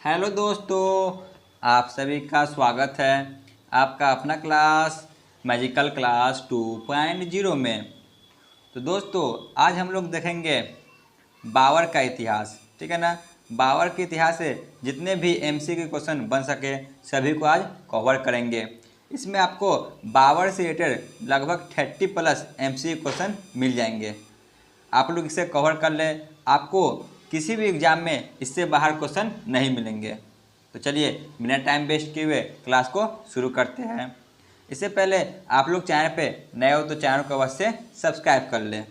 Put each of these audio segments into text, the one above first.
Hello दोस्तों, आप सभी का स्वागत है आपका अपना क्लास मैजिकल क्लास 2.0 में। तो दोस्तों आज हम लोग देखेंगे बाबर का इतिहास। ठीक है ना। बाबर के इतिहास से जितने भी एमसीक्यू क्वेश्चन बन सके सभी को आज कवर करेंगे। इसमें आपको बाबर से रिलेटेड लगभग 30+ एमसीक्यू क्वेश्चन मिल जाएंगे। आप लोग इसे कवर कर लें, आपको किसी भी एग्जाम में इससे बाहर क्वेश्चन नहीं मिलेंगे। तो चलिए बिना टाइम वेस्ट किए हुए क्लास को शुरू करते हैं। इससे पहले आप लोग चैनल पे नए हो तो चैनल को अवश्य सब्सक्राइब कर लें।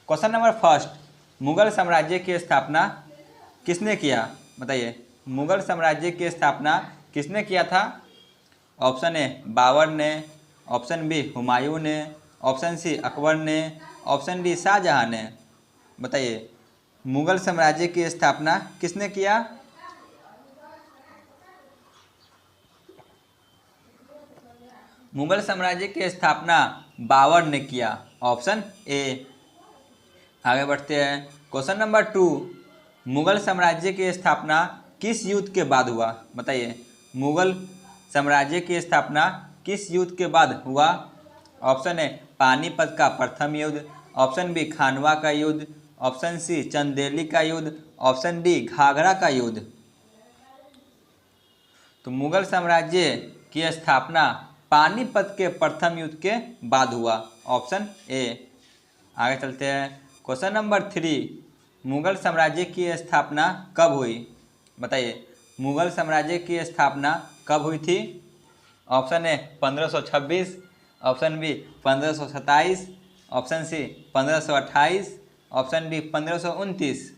क्वेश्चन नंबर फर्स्ट, मुगल साम्राज्य की स्थापना किसने किया? बताइए, मुगल साम्राज्य की स्थापना किसने किया था? ऑप्शन ए बाबर ने, ऑप्शन बी हुमायूं ने, ऑप्शन सी अकबर ने, ऑप्शन डी शाहजहां ने। बताइए, मुगल साम्राज्य की स्थापना किसने किया? मुगल साम्राज्य की स्थापना बाबर ने किया, ऑप्शन ए। आगे बढ़ते हैं। क्वेश्चन नंबर 2, मुगल साम्राज्य की स्थापना किस युद्ध के बाद हुआ? बताइए, मुगल साम्राज्य की स्थापना किस युद्ध के बाद हुआ? ऑप्शन ए पानीपत का प्रथम युद्ध, ऑप्शन बी खानवा का युद्ध, ऑप्शन सी चंदेली का युद्ध, ऑप्शन डी घाघरा का युद्ध। तो मुगल साम्राज्य की स्थापना पानीपत के प्रथम युद्ध के बाद हुआ, ऑप्शन ए। आगे चलते हैं। क्वेश्चन नंबर 3, मुगल साम्राज्य की स्थापना कब हुई? बताइए, मुगल साम्राज्य की स्थापना कब हुई थी? Option A 1526, option B 1527, option C 1528, option D 1529।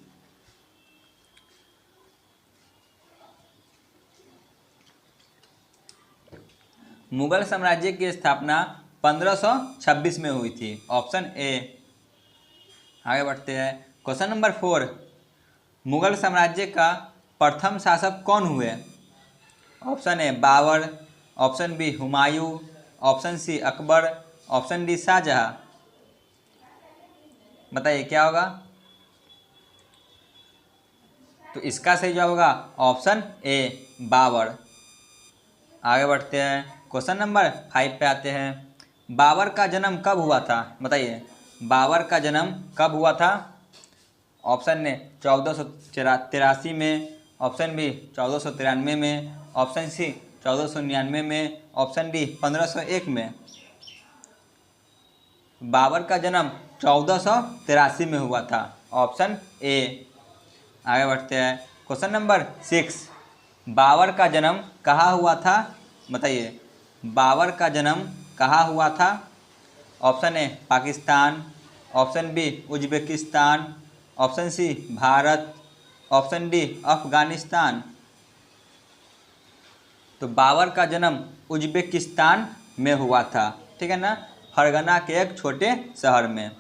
Mughal साम्राज्य की स्थापना 1526 में हुई थी, ऑप्शन ए। आगे बढ़ते हैं। क्वेश्चन नंबर 4, मुगल साम्राज्य का प्रथम शासक कौन हुए? Option A Babur, option B Humayun, option C Akbar, option D Shah Jahan. बताइए क्या होगा? तो इसका सही जवाब होगा ऑप्शन ए बाबर। आगे बढ़ते हैं। क्वेश्चन नंबर 5 पे आते हैं। बाबर का जन्म कब हुआ था? बताइए, बाबर का जन्म कब हुआ था? ऑप्शन ए 1483 में, ऑप्शन बी 1493 में, ऑप्शन सी 1499 में, ऑप्शन डी 1501 में। बाबर का जन्म 1483 में हुआ था, ऑप्शन ए। आगे बढ़ते हैं। क्वेश्चन नंबर 6, बाबर का जन्म कहाँ हुआ था? बताइए, बाबर का जन्म कहाँ हुआ था? Option A Pakistan, option B Uzbekistan, option C Bharat, option D Afghanistan. तो बाबर का जन्म उज्बेकिस्तान में हुआ था। ठीक है ना, फरगना के एक छोटे शहर में।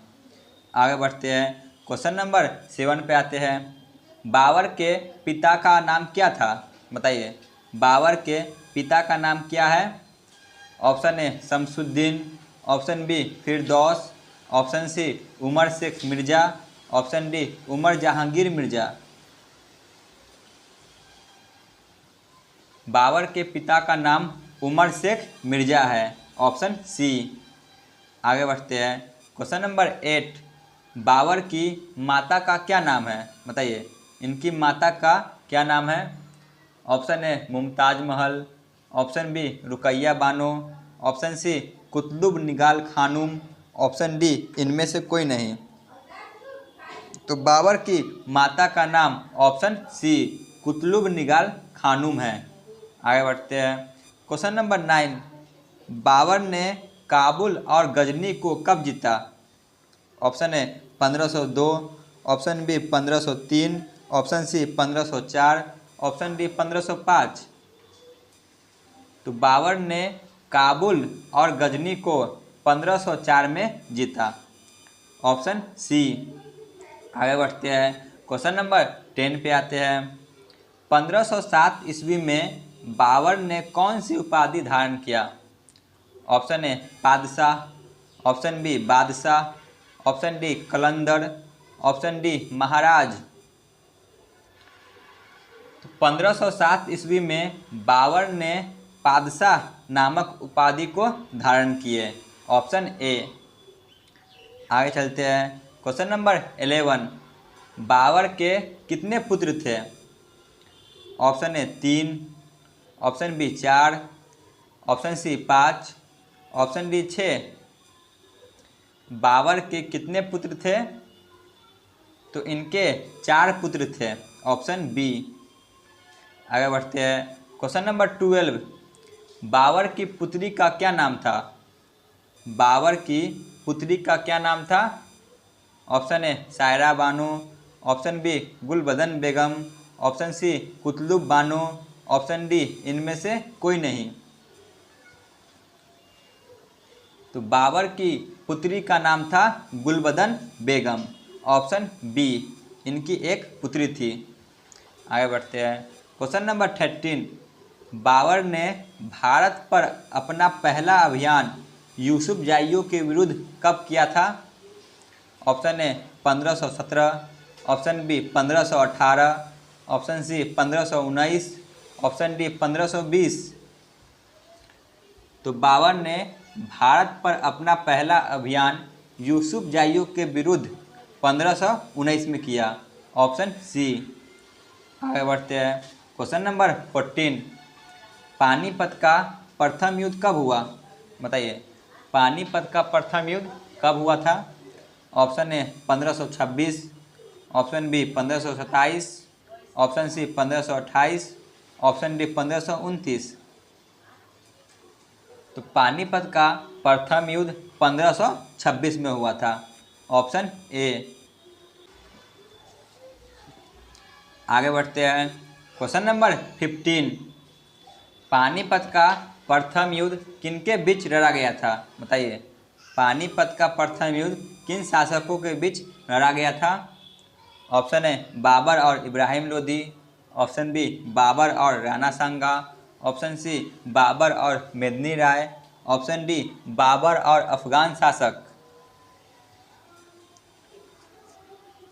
आगे बढ़ते हैं। क्वेश्चन नंबर 7 पे आते हैं। बाबर के पिता का नाम क्या था? बताइए, बाबर के पिता का नाम क्या है? Option A Shamsuddin, option B Firdaus, option C Umar Shaikh Mirza, option D Umar Jahangir Mirza. Babur के पिता का नाम उमर शेख मिर्ज़ा है, ऑप्शन सी। आगे बढ़ते हैं। क्वेश्चन नंबर 8, बाबर की माता का क्या नाम है? बताइए, इनकी माता का क्या नाम है? Option A Mumtaz Mahal, option B Ruqaiya Banu, option C Qutlugh Nigar Khanum, option D इनमें से कोई नहीं। तो बाबर की माता का नाम ऑप्शन सी कुतुब निगाल खानूम है। आगे बढ़ते हैं। क्वेश्चन नंबर 9, बाबर ने काबुल और गजनी को कब जीता? Option A 1502, option B 1503, option C 1504, option D 1505। तो बाबर ने काबुल और गजनी को 1504 में जीता, ऑप्शन सी। आगे बढ़ते हैं। क्वेश्चन नंबर 10 पे आते हैं। 1507 ईस्वी में बाबर ने कौन सी उपाधि धारण किया? ऑप्शन ए बादशाह, ऑप्शन बी बादशाह, ऑप्शन डी कलंदर, ऑप्शन डी महाराज। तो 1507 ईस्वी में बाबर ने पादशाह नामक उपाधि को धारण किए। Option A. आगे चलते हैं। क्वेश्चन नंबर 11, बाबर के कितने पुत्र थे? Option A 3, option B 4, option C 5, option D 6। Babur के कितने पुत्र थे? तो इनके 4 पुत्र थे। Option B. आगे बढ़ते हैं। क्वेश्चन नंबर 12, बाबर की पुत्री का क्या नाम था? बाबर की पुत्री का क्या नाम था? Option A Saira Banu, option B Gulbadan Begum, option C Qutlugh Banu, option D इनमें से कोई नहीं। तो बाबर की पुत्री का नाम था गुलबदन बेगम। ऑप्शन बी, इनकी एक पुत्री थी। आगे बढ़ते हैं। क्वेश्चन नंबर 13, बाबर ने भारत पर अपना पहला अभियान यूसुफजाइयों के विरुद्ध कब किया था? Option A 1517, option B 1518, option C 1519, option D 1520। तो बाबर ने भारत पर अपना पहला अभियान यूसुफजाइयों के विरुद्ध 1519 में किया। Option C. आगे बढ़ते हैं। क्वेश्चन नंबर 14, पानीपत का प्रथम युद्ध कब हुआ? बताइए, पानीपत का प्रथम युद्ध कब हुआ था? Option A 1526, option B 1527, option C 1528, option D 1529। तो पानीपत का प्रथम युद्ध 1526 में हुआ था। ऑप्शन ए। आगे बढ़ते हैं। क्वेश्चन नंबर 15, पानीपत का प्रथम युद्ध किनके बीच लड़ा गया था? बताइए, पानीपत का प्रथम युद्ध किन शासकों के बीच लड़ा गया था? ऑप्शन ए बाबर और इब्राहिम लोदी, ऑप्शन बी बाबर और राणा सांगा, ऑप्शन सी बाबर और मेदिनी राय, ऑप्शन डी बाबर और अफगान शासक।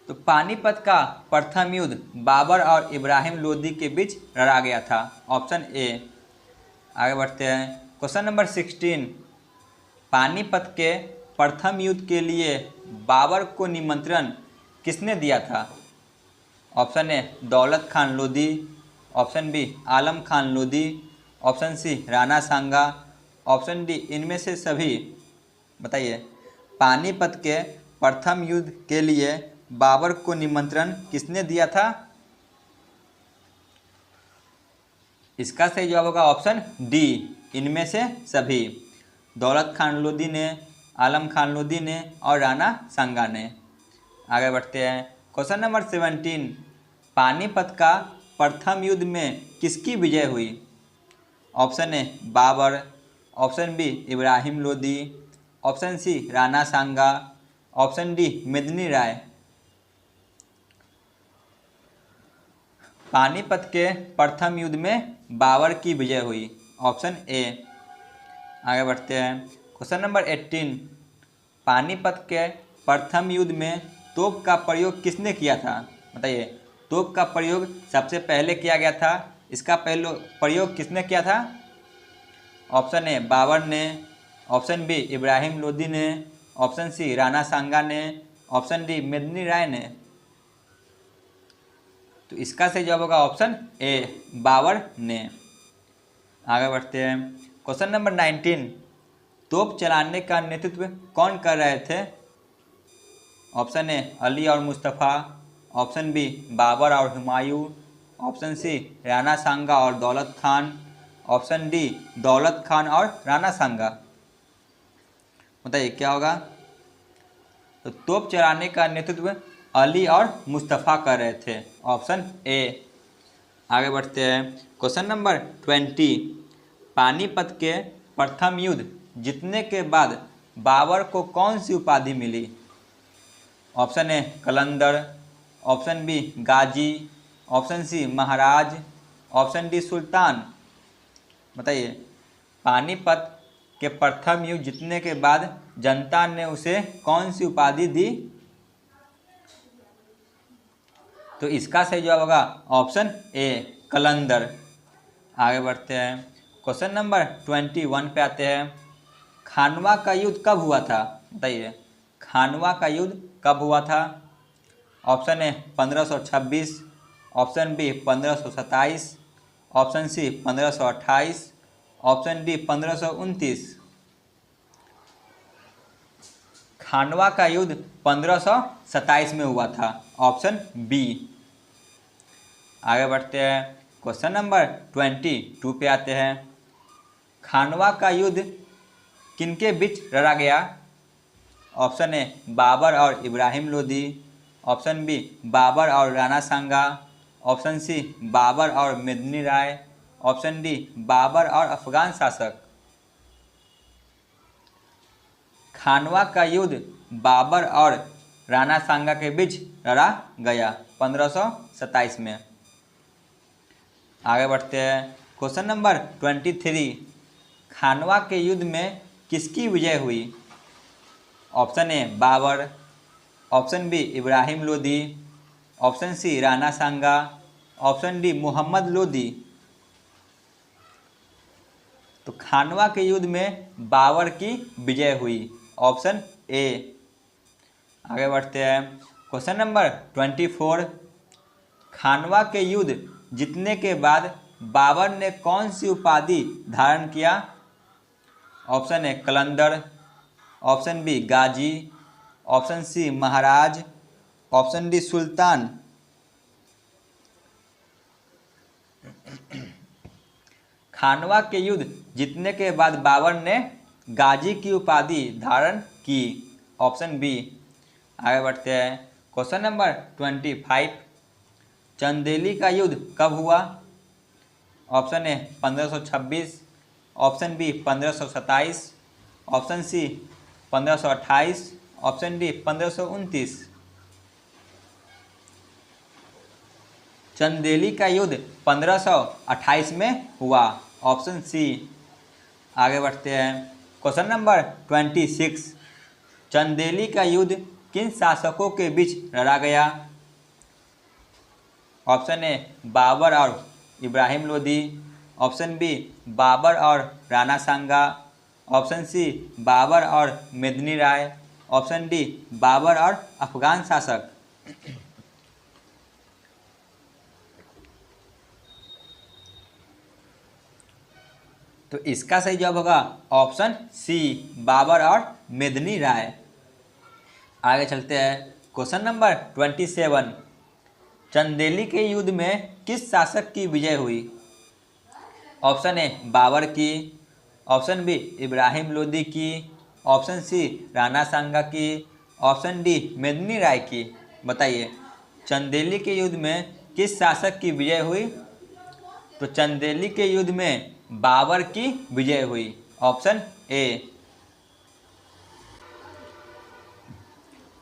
तो पानीपत का प्रथम युद्ध बाबर और इब्राहिम लोदी के बीच लड़ा गया था। ऑप्शन ए। आगे बढ़ते हैं। क्वेश्चन नंबर 16, पानीपत के प्रथम युद्ध के लिए बाबर को निमंत्रण किसने दिया था? ऑप्शन ए दौलत खान लोदी, ऑप्शन बी आलम Khan Lodi, option C Rana Sanga, option D इनमें से सभी। बताइए, पानीपत के प्रथम युद्ध के लिए बाबर को निमंत्रण किसने दिया था? इसका सही जवाब होगा ऑप्शन डी, इनमें से सभी। दौलत खान लोदी ने, आलम खान लोदी ने और राणा सांगा ने। आगे बढ़ते हैं। क्वेश्चन नंबर 17, पानीपत का प्रथम युद्ध में किसकी विजय हुई? Option A Babur, option B Ibrahim Lodi, option C Rana Sanga, option D Medini Rai. Panipat के प्रथम युद्ध में बाबर की विजय हुई। ऑप्शन ए। आगे बढ़ते हैं। क्वेश्चन नंबर 18, पानीपत के प्रथम युद्ध में तोप का प्रयोग किसने किया था? बताइए, तोप का प्रयोग सबसे पहले किया गया था, इसका पहले प्रयोग किसने किया था? ऑप्शन ए बाबर ने, ऑप्शन बी इब्राहिम लोदी ने, ऑप्शन सी राणा सांगा ने, ऑप्शन डी मेदिनी राय ने। तो इसका सही जवाब होगा ऑप्शन ए, बाबर ने। आगे बढ़ते हैं। क्वेश्चन नंबर 19, तोप चलाने का नेतृत्व कौन कर रहे थे? ऑप्शन ए अली और मुस्तफ़ा, ऑप्शन बी बाबर और हुमायूं, ऑप्शन सी राणा सांगा और दौलत खान, ऑप्शन डी दौलत खान और राणा सांगा। बताइए क्या होगा? तो तोप चलाने का नेतृत्व अली और मुस्तफ़ा कर रहे थे। ऑप्शन ए। आगे बढ़ते हैं। क्वेश्चन नंबर 20, पानीपत के प्रथम युद्ध जीतने के बाद बाबर को कौन सी उपाधि मिली? ऑप्शन ए कलंदर, ऑप्शन बी गाजी, ऑप्शन सी महाराज, ऑप्शन डी सुल्तान। बताइए, पानीपत के प्रथम युद्ध जीतने के बाद जनता ने उसे कौन सी उपाधि दी? तो इसका सही जवाब होगा ऑप्शन ए, कलंदर। आगे बढ़ते हैं, क्वेश्चन नंबर 21 पे आते हैं। खानवा का युद्ध कब हुआ था? बताइए, खानवा का युद्ध कब हुआ था? Option A 1526, option B 1527, option C 1528, option D 1529। Khanwa का युद्ध 1527 में हुआ था, ऑप्शन बी। आगे बढ़ते हैं, क्वेश्चन नंबर 22 पे आते हैं। खानवा का युद्ध किनके बीच लड़ा गया? ऑप्शन ए बाबर और इब्राहिम लोदी, ऑप्शन बी बाबर और राणा सांगा, ऑप्शन सी बाबर और मेदिनी राय, ऑप्शन डी बाबर और अफगान शासक। खानवा का युद्ध बाबर और राणा सांगा के बीच लड़ा गया 1527 में। आगे बढ़ते हैं, क्वेश्चन नंबर 23। खानवा के युद्ध में किसकी विजय हुई? Option A Babur, option B Ibrahim Lodi, option C Rana Sanga, option D Mohammad Lodi. तो खानवा के युद्ध में बाबर की विजय हुई, ऑप्शन ए। आगे बढ़ते हैं, क्वेश्चन नंबर 24। खानवा के युद्ध जीतने के बाद बाबर ने कौन सी उपाधि धारण किया? ऑप्शन ए कलंदर, ऑप्शन बी गाजी, ऑप्शन सी महाराज, ऑप्शन डी सुल्तान। खानवा के युद्ध जीतने के बाद बाबर ने गाजी की उपाधि धारण की, ऑप्शन बी। आगे बढ़ते हैं, क्वेश्चन नंबर 25। चंदेली का युद्ध कब हुआ? Option A 1526, option B 1527, option C 1528, option D 1529। Chanderi का युद्ध 1528 में हुआ, ऑप्शन सी। आगे बढ़ते हैं, क्वेश्चन नंबर 26। चंदेली का युद्ध किन शासकों के बीच लड़ा गया? ऑप्शन ए बाबर और इब्राहिम लोदी, ऑप्शन बी बाबर और राणा सांगा, ऑप्शन सी बाबर और मेदिनी राय, ऑप्शन डी बाबर और अफगान शासक। तो इसका सही जवाब होगा ऑप्शन सी बाबर और मेदिनी राय। आगे चलते हैं, क्वेश्चन नंबर 27। चंदेली के युद्ध में किस शासक की विजय हुई? ऑप्शन ए बाबर की, ऑप्शन बी इब्राहिम लोदी की, ऑप्शन सी राणा सांगा की, ऑप्शन डी मेदिनी राय की। बताइए, चंदेली के युद्ध में किस शासक की विजय हुई? तो चंदेली के युद्ध में बाबर की विजय हुई, ऑप्शन ए।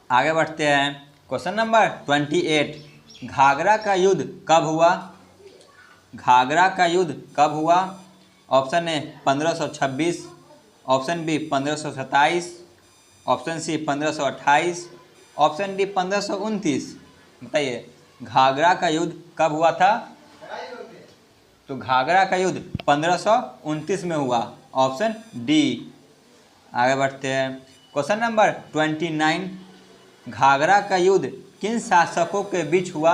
आगे बढ़ते हैं, क्वेश्चन नंबर 28। घाघरा का युद्ध कब हुआ? घाघरा का युद्ध कब हुआ? Option A 1526, option B 1527, option C 1528, option D 1529। बताइए, घाघरा का युद्ध कब हुआ था? तो घाघरा का युद्ध 1529 में हुआ, ऑप्शन डी। आगे बढ़ते हैं, क्वेश्चन नंबर 29। घाघरा का युद्ध किन शासकों के बीच हुआ?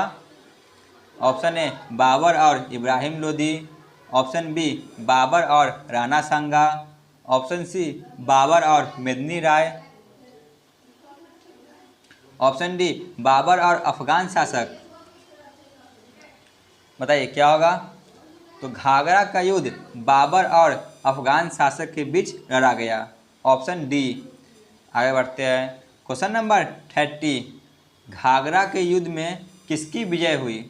ऑप्शन ए बाबर और इब्राहिम लोदी, ऑप्शन बी बाबर और राणा सांगा, ऑप्शन सी बाबर और मेदिनी राय, ऑप्शन डी बाबर और अफगान शासक। बताइए क्या होगा? तो घाघरा का युद्ध बाबर और अफगान शासक के बीच लड़ा गया, ऑप्शन डी। आगे बढ़ते हैं, क्वेश्चन नंबर 30। घाघरा के युद्ध में किसकी विजय हुई?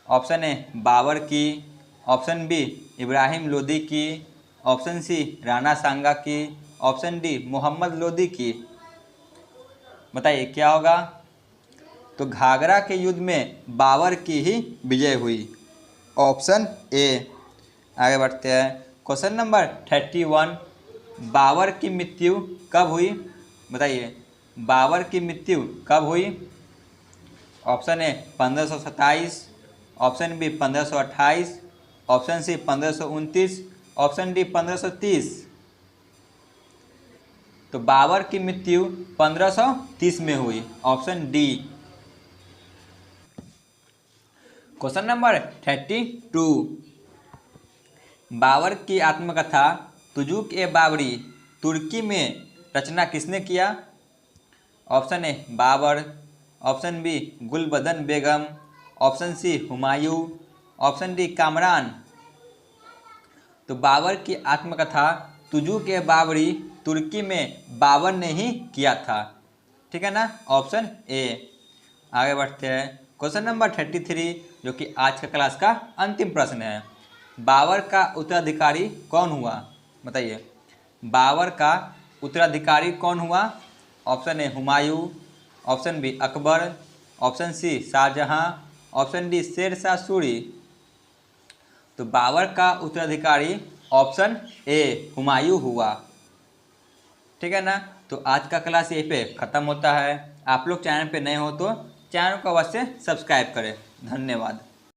ऑप्शन ए बाबर की, ऑप्शन बी इब्राहिम लोदी की, ऑप्शन सी राणा सांगा की, ऑप्शन डी मोहम्मद लोदी की। बताइए क्या होगा? तो घाघरा के युद्ध में बाबर की ही विजय हुई, ऑप्शन ए। आगे बढ़ते हैं, क्वेश्चन नंबर 31। बाबर की मृत्यु कब हुई? बताइए, बाबर की मृत्यु कब हुई? Option A 1527, option B 1528, option C 1529, option D 1530। तो बाबर की मृत्यु 1530 में हुई, option D. Question number 32, Babur की आत्मकथा तुजुक ए बाबरी तुर्की में रचना किसने किया? Option A Babur, option B Gulbadan Begum, option C Humayun, option D Kamran. तो बाबर की आत्मकथा तुजुक ए बाबरी तुर्की में बाबर ने ही किया था, ठीक है ना, ऑप्शन ए। आगे बढ़ते हैं क्वेश्चन नंबर 33, जो कि आज का क्लास का अंतिम प्रश्न है। बाबर का उत्तराधिकारी कौन हुआ? बताइए, बाबर का उत्तराधिकारी कौन हुआ? Option A Humayun, option B Akbar, option C Shah Jahan, option D Sher Shah Suri. तो बाबर का उत्तराधिकारी ऑप्शन ए हुमायूं हुआ, ठीक है ना। तो आज का क्लास यहीं पे ख़त्म होता है। आप लोग चैनल पे नए हो तो चैनल को अवश्य सब्सक्राइब करें। धन्यवाद।